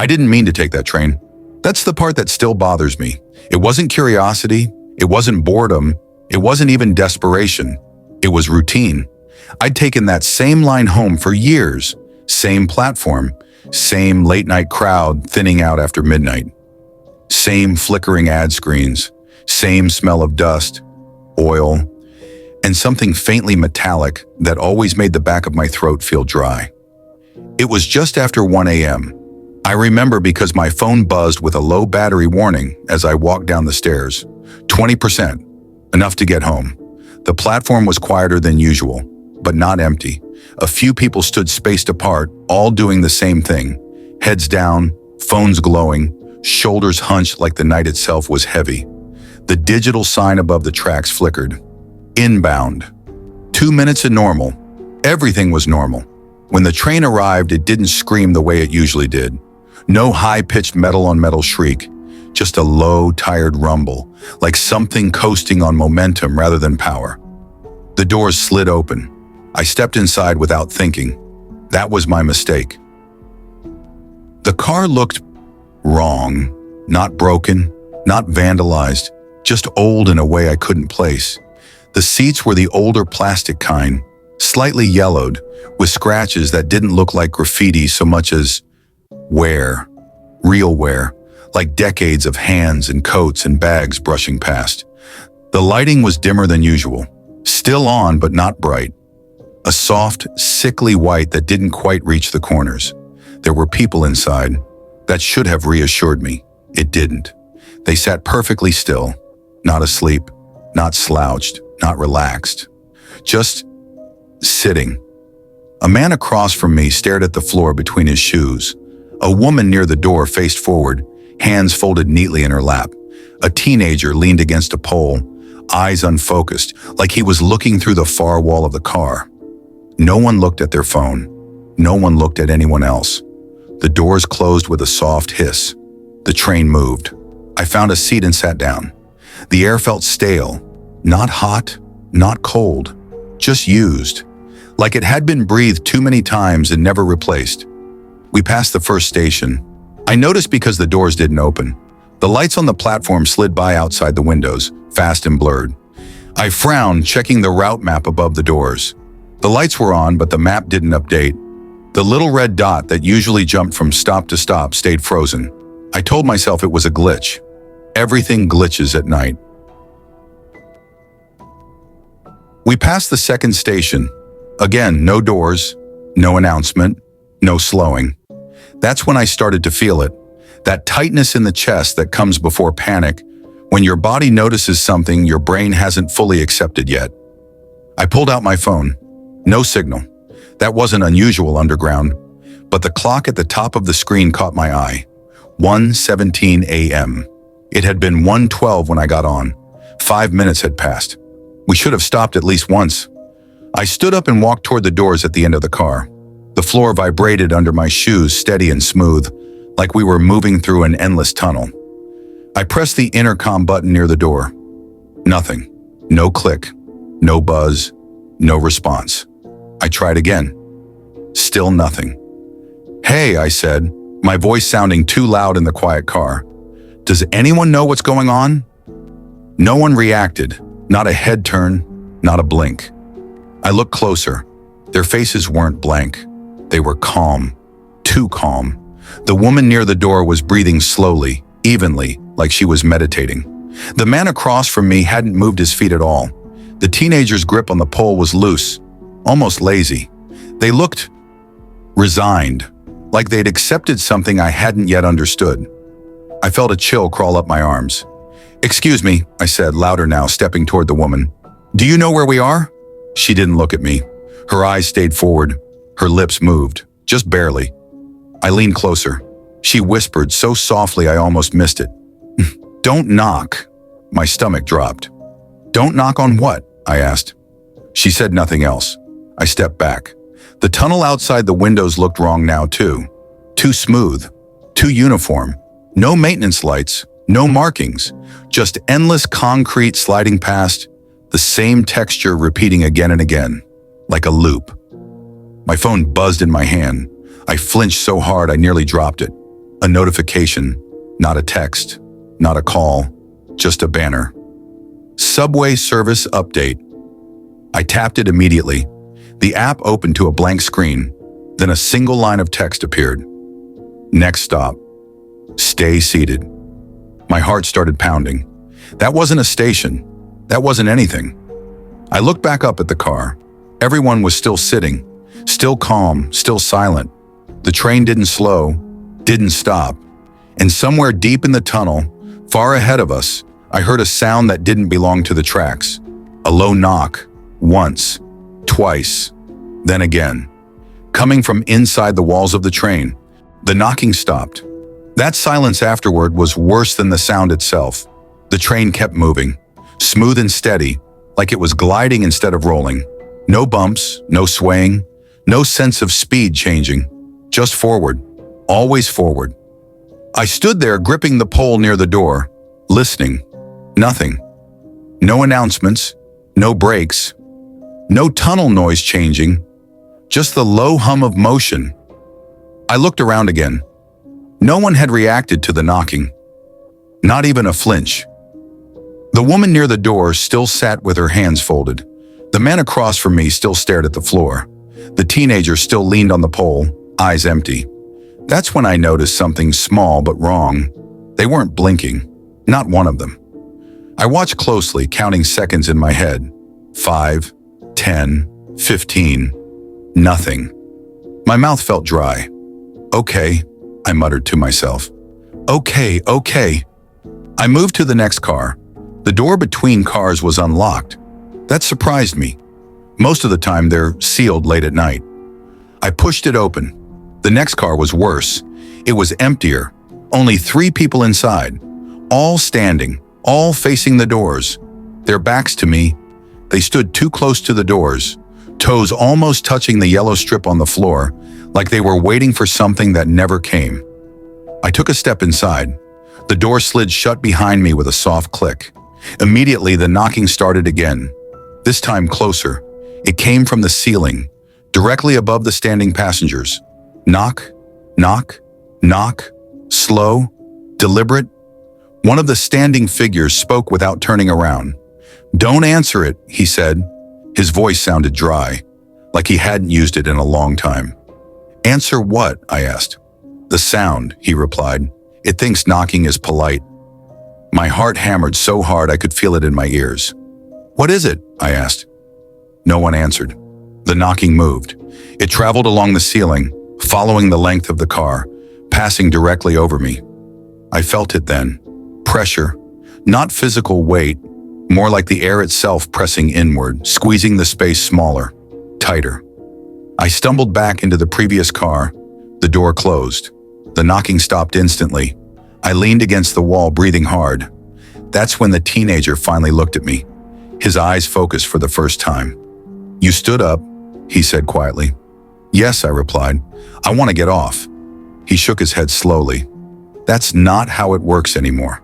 I didn't mean to take that train. That's the part that still bothers me. It wasn't curiosity. It wasn't boredom. It wasn't even desperation. It was routine. I'd taken that same line home for years. Same platform. Same late-night crowd thinning out after midnight. Same flickering ad screens. Same smell of dust, oil, and something faintly metallic that always made the back of my throat feel dry. It was just after 1 a.m. I remember because my phone buzzed with a low battery warning as I walked down the stairs. 20%, enough to get home. The platform was quieter than usual, but not empty. A few people stood spaced apart, all doing the same thing. Heads down, phones glowing, shoulders hunched like the night itself was heavy. The digital sign above the tracks flickered. Inbound. 2 minutes of normal. Everything was normal. When the train arrived, it didn't scream the way it usually did. No high-pitched metal-on-metal shriek, just a low, tired rumble, like something coasting on momentum rather than power. The doors slid open. I stepped inside without thinking. That was my mistake. The car looked wrong, not broken, not vandalized, just old in a way I couldn't place. The seats were the older plastic kind, slightly yellowed, with scratches that didn't look like graffiti so much as wear, real wear, like decades of hands and coats and bags brushing past. The lighting was dimmer than usual, still on but not bright. A soft, sickly white that didn't quite reach the corners. There were people inside. That should have reassured me. It didn't. They sat perfectly still, not asleep, not slouched, not relaxed. Just sitting. A man across from me stared at the floor between his shoes. A woman near the door faced forward, hands folded neatly in her lap. A teenager leaned against a pole, eyes unfocused, like he was looking through the far wall of the car. No one looked at their phone. No one looked at anyone else. The doors closed with a soft hiss. The train moved. I found a seat and sat down. The air felt stale, not hot, not cold, just used, like it had been breathed too many times and never replaced. We passed the first station. I noticed because the doors didn't open. The lights on the platform slid by outside the windows, fast and blurred. I frowned, checking the route map above the doors. The lights were on, but the map didn't update. The little red dot that usually jumped from stop to stop stayed frozen. I told myself it was a glitch. Everything glitches at night. We passed the second station. Again, no doors, no announcement, no slowing. That's when I started to feel it. That tightness in the chest that comes before panic, when your body notices something your brain hasn't fully accepted yet. I pulled out my phone. No signal. That wasn't unusual underground, but the clock at the top of the screen caught my eye. 1:17 a.m. It had been 1:12 when I got on. 5 minutes had passed. We should have stopped at least once. I stood up and walked toward the doors at the end of the car. The floor vibrated under my shoes, steady and smooth, like we were moving through an endless tunnel. I pressed the intercom button near the door. Nothing. No click. No buzz. No response. I tried again. Still nothing. "Hey," I said, my voice sounding too loud in the quiet car. "Does anyone know what's going on?" No one reacted. Not a head turn, not a blink. I looked closer. Their faces weren't blank. They were calm. Too calm. The woman near the door was breathing slowly, evenly, like she was meditating. The man across from me hadn't moved his feet at all. The teenager's grip on the pole was loose, almost lazy. They looked resigned, like they'd accepted something I hadn't yet understood. I felt a chill crawl up my arms. "Excuse me," I said, louder now, stepping toward the woman. "Do you know where we are?" She didn't look at me. Her eyes stayed forward. Her lips moved, just barely. I leaned closer. She whispered so softly I almost missed it. "Don't knock." My stomach dropped. "Don't knock on what?" I asked. She said nothing else. I stepped back. The tunnel outside the windows looked wrong now too. Too smooth. Too uniform. No maintenance lights. No markings. Just endless concrete sliding past. The same texture repeating again and again. Like a loop. My phone buzzed in my hand. I flinched so hard I nearly dropped it. A notification, not a text, not a call, just a banner. Subway service update. I tapped it immediately. The app opened to a blank screen, then a single line of text appeared. Next stop. Stay seated. My heart started pounding. That wasn't a station. That wasn't anything. I looked back up at the car. Everyone was still sitting, still calm, still silent. The train didn't slow, didn't stop. And somewhere deep in the tunnel, far ahead of us, I heard a sound that didn't belong to the tracks. A low knock, once, twice, then again. Coming from inside the walls of the train, the knocking stopped. That silence afterward was worse than the sound itself. The train kept moving, smooth and steady, like it was gliding instead of rolling. No bumps, no swaying, no sense of speed changing. Just forward, always forward. I stood there gripping the pole near the door, listening. Nothing. No announcements, no brakes, no tunnel noise changing, just the low hum of motion. I looked around again. No one had reacted to the knocking. Not even a flinch. The woman near the door still sat with her hands folded. The man across from me still stared at the floor. The teenager still leaned on the pole, eyes empty. That's when I noticed something small but wrong. They weren't blinking. Not one of them. I watched closely, counting seconds in my head. 5, 10, 15. Nothing. My mouth felt dry. Okay, I muttered to myself. Okay. I moved to the next car. The door between cars was unlocked. That surprised me. Most of the time they're sealed late at night. I pushed it open. The next car was worse. It was emptier. Only 3 people inside. All standing, all facing the doors. Their backs to me. They stood too close to the doors, toes almost touching the yellow strip on the floor, like they were waiting for something that never came. I took a step inside. The door slid shut behind me with a soft click. Immediately, the knocking started again. This time closer. It came from the ceiling, directly above the standing passengers. Knock, knock, knock, slow, deliberate. One of the standing figures spoke without turning around. "Don't answer it," he said. His voice sounded dry, like he hadn't used it in a long time. "Answer what?" I asked. "The sound," he replied. "It thinks knocking is polite." My heart hammered so hard I could feel it in my ears. "What is it?" I asked. No one answered. The knocking moved. It traveled along the ceiling, following the length of the car, passing directly over me. I felt it then. Pressure. Not physical weight, more like the air itself pressing inward, squeezing the space smaller, tighter. I stumbled back into the previous car. The door closed. The knocking stopped instantly. I leaned against the wall, breathing hard. That's when the teenager finally looked at me. His eyes focused for the first time. "You stood up," he said quietly. "Yes," I replied. "I want to get off." He shook his head slowly. "That's not how it works anymore."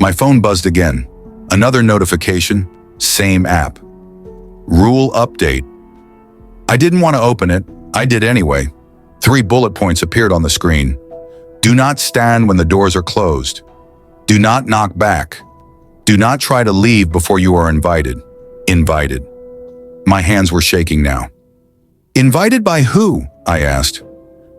My phone buzzed again. Another notification, same app. Rule update. I didn't want to open it. I did anyway. 3 bullet points appeared on the screen. Do not stand when the doors are closed. Do not knock back. Do not try to leave before you are invited. Invited. My hands were shaking now. "Invited by who?" I asked.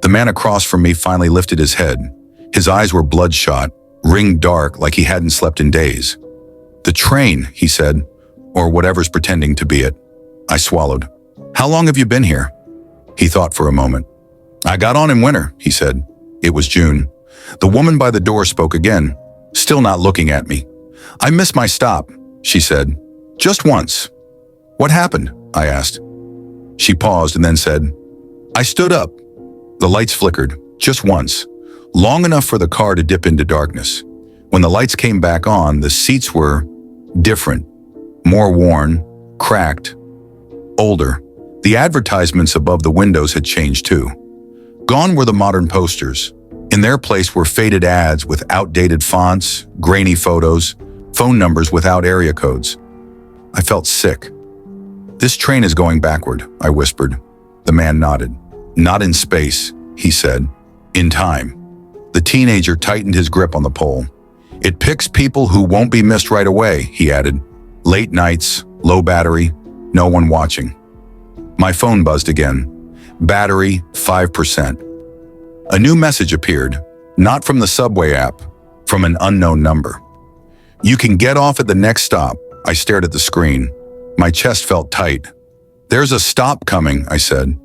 The man across from me finally lifted his head. His eyes were bloodshot, ringed dark like he hadn't slept in days. "The train," he said, "or whatever's pretending to be it." I swallowed. "How long have you been here?" He thought for a moment. "I got on in winter," he said. It was June. The woman by the door spoke again, still not looking at me. "I missed my stop," she said. "Just once." "What happened?" I asked. She paused and then said, "I stood up." The lights flickered, just once, long enough for the car to dip into darkness. When the lights came back on, the seats were different, more worn, cracked, older. The advertisements above the windows had changed too. Gone were the modern posters. In their place were faded ads with outdated fonts, grainy photos, phone numbers without area codes. I felt sick. "This train is going backward," I whispered. The man nodded. "Not in space," he said. "In time." The teenager tightened his grip on the pole. It picks people who won't be missed right away, he added. Late nights, low battery, no one watching. My phone buzzed again. Battery, 5%. A new message appeared, not from the subway app, from an unknown number. You can get off at the next stop. I stared at the screen. My chest felt tight. There's a stop coming, I said.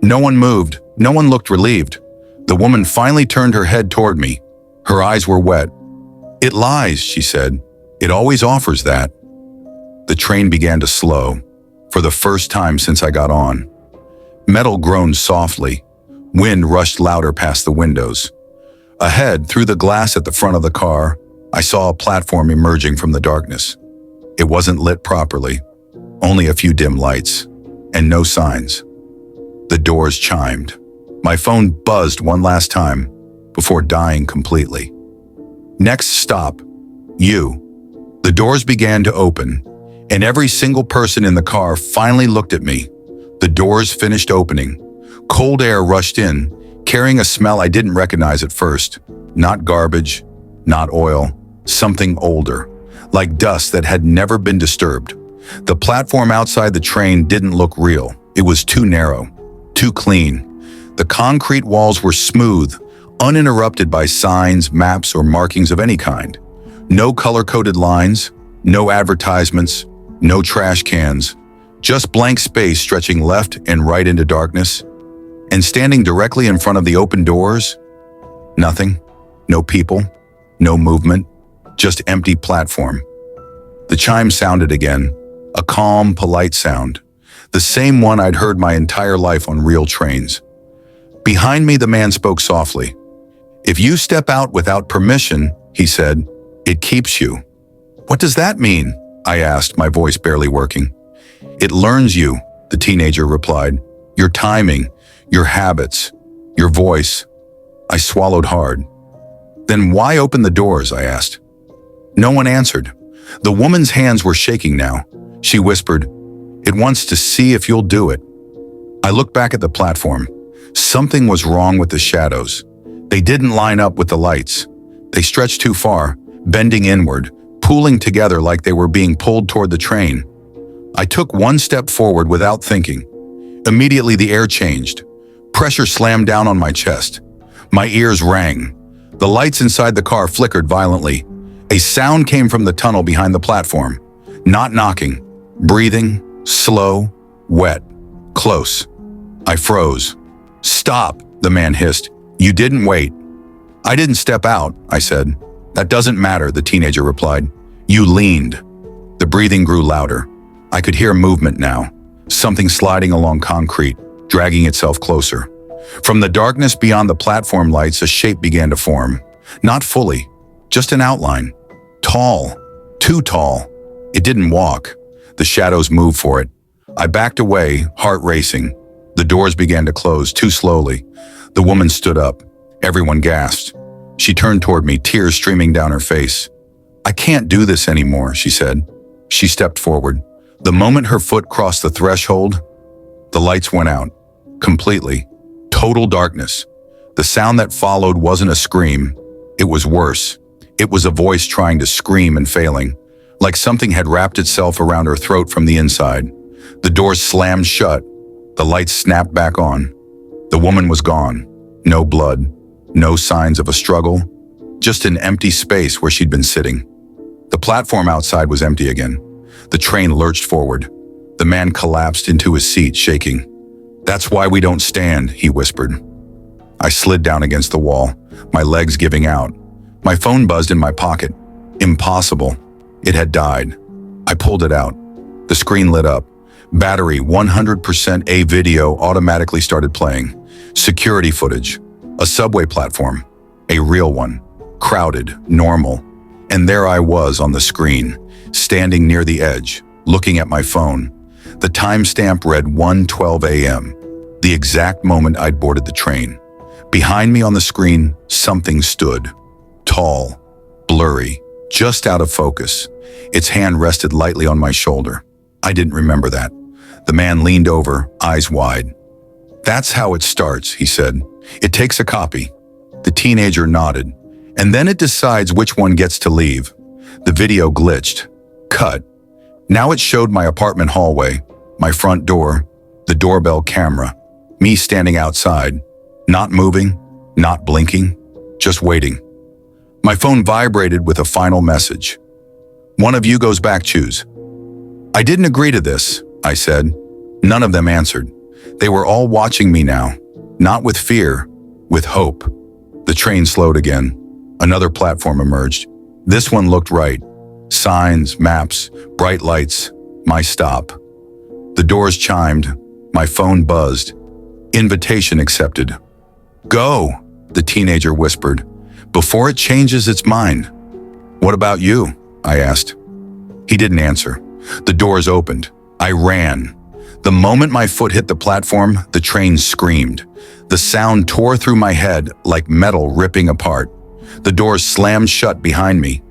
No one moved. No one looked relieved. The woman finally turned her head toward me. Her eyes were wet. It lies, she said. It always offers that. The train began to slow, for the first time since I got on. Metal groaned softly. Wind rushed louder past the windows. Ahead, through the glass at the front of the car, I saw a platform emerging from the darkness. It wasn't lit properly, only a few dim lights, and no signs. The doors chimed. My phone buzzed one last time before dying completely. Next stop, you. The doors began to open, and every single person in the car finally looked at me. The doors finished opening. Cold air rushed in, carrying a smell I didn't recognize at first. Not garbage, not oil, something older, like dust that had never been disturbed. The platform outside the train didn't look real. It was too narrow, too clean. The concrete walls were smooth, uninterrupted by signs, maps, or markings of any kind. No color-coded lines, no advertisements, no trash cans, just blank space stretching left and right into darkness. And standing directly in front of the open doors, nothing, no people, no movement, just empty platform. The chime sounded again, a calm, polite sound, the same one I'd heard my entire life on real trains. Behind me, the man spoke softly. If you step out without permission, he said, it keeps you. What does that mean? I asked, my voice barely working. It learns you, the teenager replied. Your timing, your habits, your voice. I swallowed hard. Then why open the doors? I asked. No one answered. The woman's hands were shaking now. She whispered, it wants to see if you'll do it. I looked back at the platform. Something was wrong with the shadows. They didn't line up with the lights. They stretched too far, bending inward, pooling together like they were being pulled toward the train. I took one step forward without thinking. Immediately the air changed. Pressure slammed down on my chest. My ears rang. The lights inside the car flickered violently. A sound came from the tunnel behind the platform. Not knocking, breathing, slow, wet, close. I froze. Stop, the man hissed. You didn't wait. I didn't step out, I said. That doesn't matter, the teenager replied. You leaned. The breathing grew louder. I could hear movement now. Something sliding along concrete, dragging itself closer. From the darkness beyond the platform lights, a shape began to form. Not fully, just an outline. Tall, too tall. It didn't walk. The shadows moved for it. I backed away, heart racing. The doors began to close, too slowly. The woman stood up. Everyone gasped. She turned toward me, tears streaming down her face. I can't do this anymore, she said. She stepped forward. The moment her foot crossed the threshold, the lights went out. Completely. Total darkness. The sound that followed wasn't a scream. It was worse. It was a voice trying to scream and failing, like something had wrapped itself around her throat from the inside. The doors slammed shut. The lights snapped back on. The woman was gone. No blood. No signs of a struggle. Just an empty space where she'd been sitting. The platform outside was empty again. The train lurched forward. The man collapsed into his seat, shaking. That's why we don't stand, he whispered. I slid down against the wall, my legs giving out. My phone buzzed in my pocket. Impossible. It had died. I pulled it out. The screen lit up. Battery 100%. A video automatically started playing. Security footage. A subway platform. A real one. Crowded, normal. And there I was on the screen, standing near the edge, looking at my phone. The timestamp read 1:12 a.m., the exact moment I'd boarded the train. Behind me on the screen, something stood. Tall, blurry, just out of focus. Its hand rested lightly on my shoulder. I didn't remember that. The man leaned over, eyes wide. That's how it starts, he said. It takes a copy. The teenager nodded, and then it decides which one gets to leave. The video glitched. Cut. Now it showed my apartment hallway, my front door, the doorbell camera, me standing outside, not moving, not blinking, just waiting. My phone vibrated with a final message. One of you goes back, choose. I didn't agree to this, I said. None of them answered. They were all watching me now, not with fear, with hope. The train slowed again. Another platform emerged. This one looked right. Signs, maps, bright lights, my stop. The doors chimed. My phone buzzed. Invitation accepted. Go, the teenager whispered, before it changes its mind. What about you? I asked. He didn't answer. The doors opened. I ran. The moment my foot hit the platform, the train screamed. The sound tore through my head like metal ripping apart. The doors slammed shut behind me.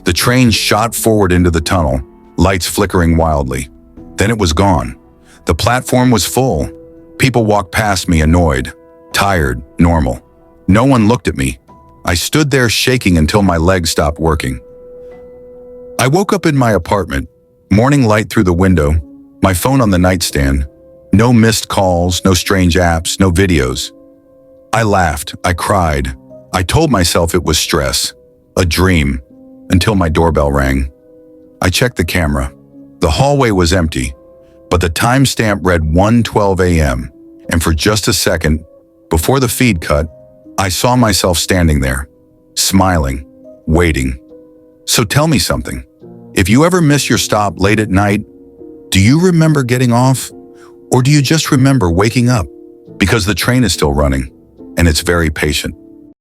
The train shot forward into the tunnel, lights flickering wildly. Then it was gone. The platform was full. People walked past me annoyed, tired, normal. No one looked at me. I stood there shaking until my legs stopped working. I woke up in my apartment, morning light through the window, my phone on the nightstand. No missed calls, no strange apps, no videos. I laughed, I cried. I told myself it was stress, a dream, until my doorbell rang. I checked the camera. The hallway was empty, but the timestamp read 1:12 a.m., and for just a second, before the feed cut, I saw myself standing there, smiling, waiting. So tell me something. If you ever miss your stop late at night, do you remember getting off? Or do you just remember waking up? Because the train is still running, and it's very patient.